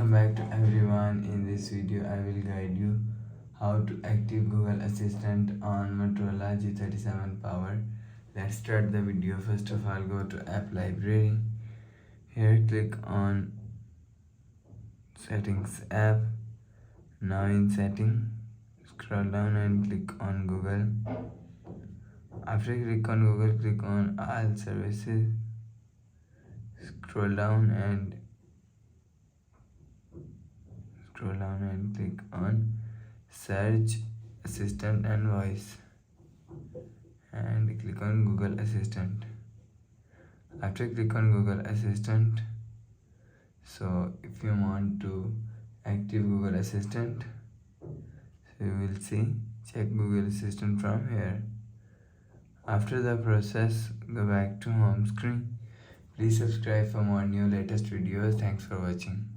Welcome back to everyone. In this video I will guide you how to active Google Assistant on Motorola G37 power. Let's start the video. First of all, go to app library. Here click on settings app. Now in setting, scroll down and click on Google. After click on Google, click on all services. Scroll down and click on search assistant and voice and click on Google Assistant. After click on Google Assistant, so if you want to active Google Assistant, so you will see check Google Assistant from here. After the process, go back to home screen. Please subscribe for more new latest videos. Thanks for watching.